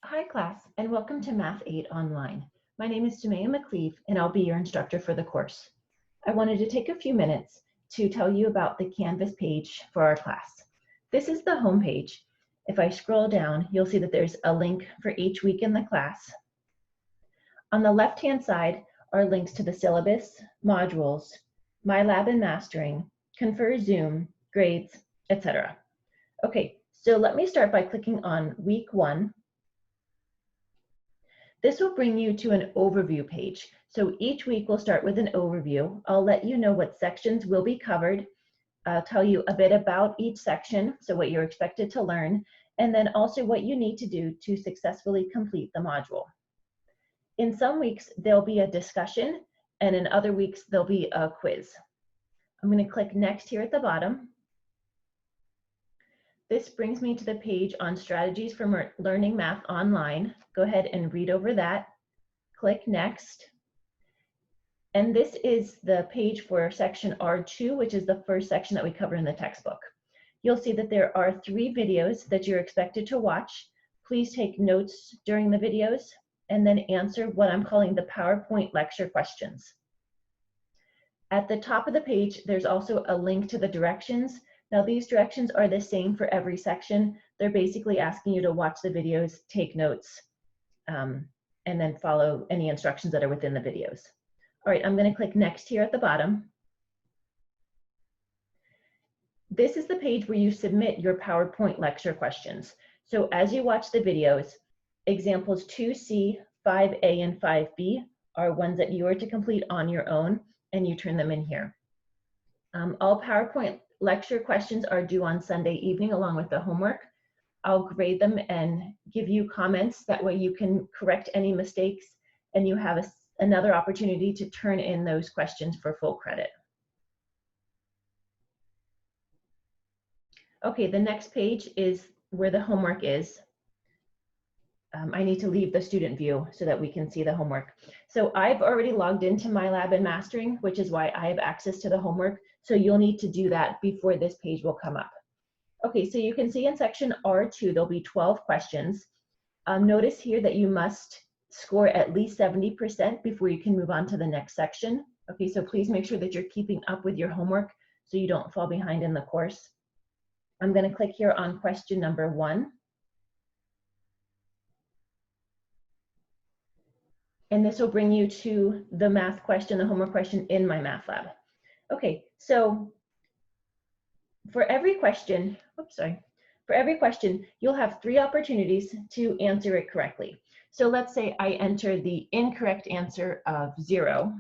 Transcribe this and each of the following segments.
Hi class, and welcome to Math 8 Online. My name is Jamea McLeave, and I'll be your instructor for the course. I wanted to take a few minutes to tell you about the Canvas page for our class. This is the home page. If I scroll down, you'll see that there's a link for each week in the class. On the left-hand side are links to the syllabus, modules, MyLab and Mastering, Confer Zoom, grades, etc. Okay, so let me start by clicking on week 1. This will bring you to an overview page. So each week we'll start with an overview. I'll let you know what sections will be covered. I'll tell you a bit about each section, so what you're expected to learn, and then also what you need to do to successfully complete the module. In some weeks, there'll be a discussion, and in other weeks, there'll be a quiz. I'm going to click Next here at the bottom. This brings me to the page on strategies for learning math online. Go ahead and read over that. Click Next. And this is the page for section R2, which is the first section that we cover in the textbook. You'll see that there are 3 videos that you're expected to watch. Please take notes during the videos and then answer what I'm calling the PowerPoint lecture questions. At the top of the page, there's also a link to the directions. Now these directions are the same for every section. They're basically asking you to watch the videos, take notes, and then follow any instructions that are within the videos. All right, I'm going to click Next here at the bottom. This is the page where you submit your PowerPoint lecture questions. So as you watch the videos, examples 2C, 5A, and 5B are ones that you are to complete on your own, and you turn them in here. All PowerPoint lecture questions are due on Sunday evening along with the homework. I'll grade them and give you comments. That way you can correct any mistakes, and you have another opportunity to turn in those questions for full credit. Okay, the next page is where the homework is. I need to leave the student view so that we can see the homework. So I've already logged into MyLab and Mastering, which is why I have access to the homework. So you'll need to do that before this page will come up. Okay, so you can see in section R2, there'll be 12 questions. Notice here that you must score at least 70% before you can move on to the next section. Okay, so please make sure that you're keeping up with your homework so you don't fall behind in the course. I'm going to click here on question number 1. And this will bring you to the math question, the homework question in MyMathLab. Okay, so for every question, you'll have 3 opportunities to answer it correctly. So let's say I enter the incorrect answer of 0.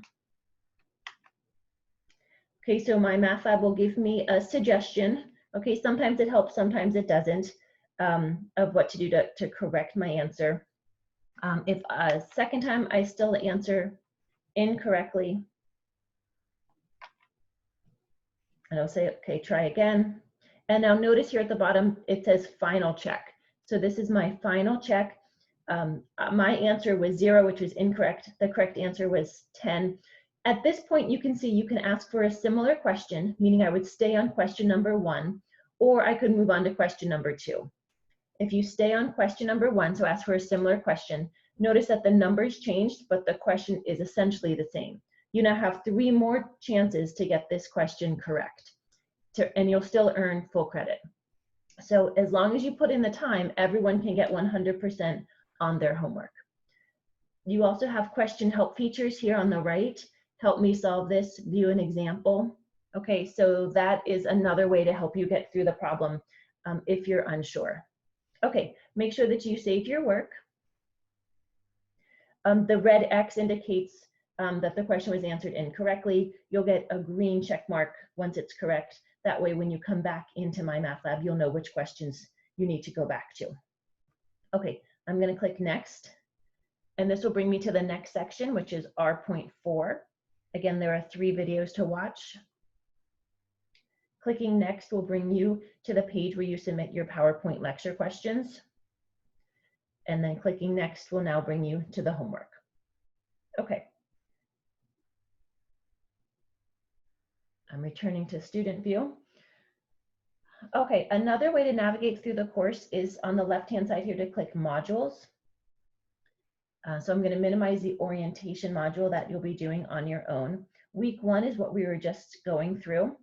Okay, so MyMathLab will give me a suggestion. Okay, sometimes it helps, sometimes it doesn't, of what to do to correct my answer. If a second time I still answer incorrectly, and I'll say, okay, try again. And now notice here at the bottom, it says final check. So this is my final check. My answer was 0, which was incorrect. The correct answer was 10. At this point, you can see you can ask for a similar question, meaning I would stay on question number 1, or I could move on to question number 2. If you stay on question number 1, so ask for a similar question, notice that the numbers changed, but the question is essentially the same. You now have 3 more chances to get this question correct, and you'll still earn full credit. So as long as you put in the time, everyone can get 100% on their homework. You also have question help features here on the right. Help me solve this, view an example. Okay, so that is another way to help you get through the problem if you're unsure. Okay, make sure that you save your work. The red X indicates that the question was answered incorrectly. You'll get a green check mark once it's correct. That way, when you come back into MyMathLab, you'll know which questions you need to go back to. Okay, I'm going to click Next. And this will bring me to the next section, which is R.4. Again, there are 3 videos to watch. Clicking Next will bring you to the page where you submit your PowerPoint lecture questions. And then clicking Next will now bring you to the homework. Okay. I'm returning to student view. Okay, another way to navigate through the course is on the left-hand side here to click Modules. So I'm going to minimize the orientation module that you'll be doing on your own. Week 1 is what we were just going through.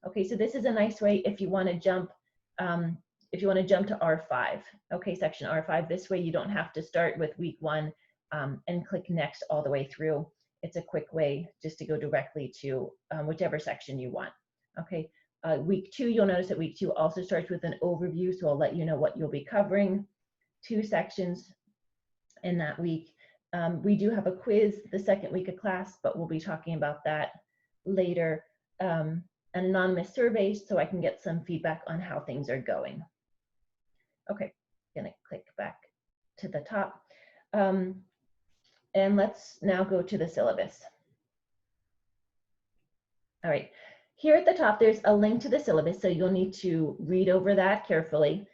Okay, so this is a nice way if you want to jump to R5. Okay, section R5. This way you don't have to start with week 1 and click next all the way through. It's a quick way just to go directly to whichever section you want. Okay, week 2, you'll notice that week 2 also starts with an overview, so I'll let you know what you'll be covering. 2 sections in that week. We do have a quiz the second week of class, but we'll be talking about that later. An anonymous survey so I can get some feedback on how things are going. Okay, gonna click back to the top. And let's now go to the syllabus. All right, here at the top, there's a link to the syllabus, so you'll need to read over that carefully.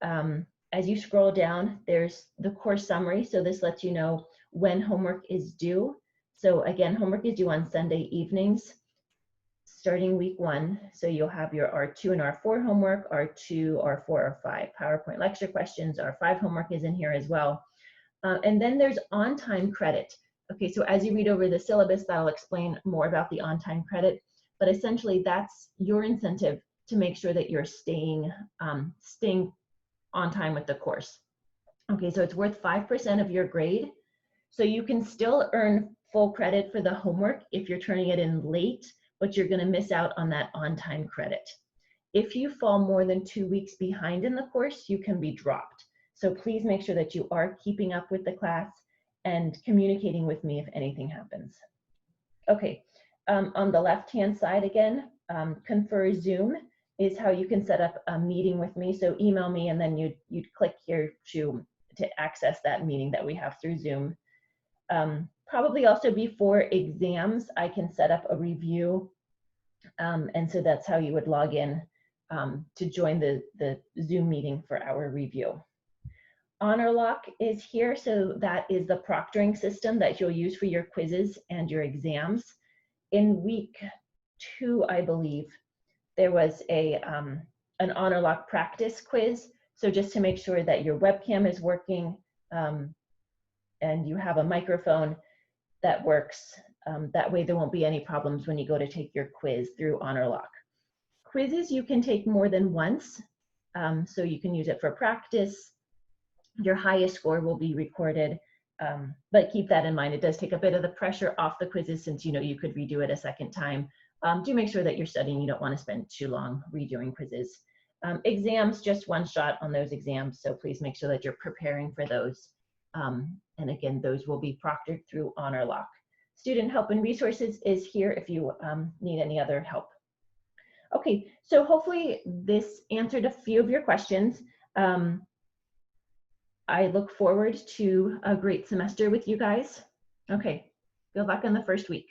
As you scroll down, there's the course summary. So this lets you know when homework is due. So again, homework is due on Sunday evenings, starting week 1. So you'll have your R2 and R4 homework, R2, R4, R5 PowerPoint lecture questions. R5 homework is in here as well. And then there's on-time credit. Okay, so as you read over the syllabus, that'll explain more about the on-time credit. But essentially, that's your incentive to make sure that you're staying on time with the course. Okay, so it's worth 5% of your grade. So you can still earn full credit for the homework if you're turning it in late, but you're going to miss out on that on-time credit. If you fall more than 2 weeks behind in the course, you can be dropped. So please make sure that you are keeping up with the class and communicating with me if anything happens. Okay, on the left-hand side again, Confer Zoom is how you can set up a meeting with me. So email me and then you'd click here to access that meeting that we have through Zoom. Probably also before exams, I can set up a review. And so that's how you would log in to join the Zoom meeting for our review. HonorLock is here. So that is the proctoring system that you'll use for your quizzes and your exams. In week 2, I believe, there was an HonorLock practice quiz. So just to make sure that your webcam is working and you have a microphone that works. That way there won't be any problems when you go to take your quiz through HonorLock. Quizzes you can take more than once. So you can use it for practice. Your highest score will be recorded. But keep that in mind. It does take a bit of the pressure off the quizzes since you could redo it a second time. Do make sure that you're studying. You don't want to spend too long redoing quizzes. Exams, just one shot on those exams. So please make sure that you're preparing for those. And again, those will be proctored through HonorLock. Student Help and Resources is here if you need any other help. Okay, so hopefully this answered a few of your questions. I look forward to a great semester with you guys. Okay, good luck on the first week.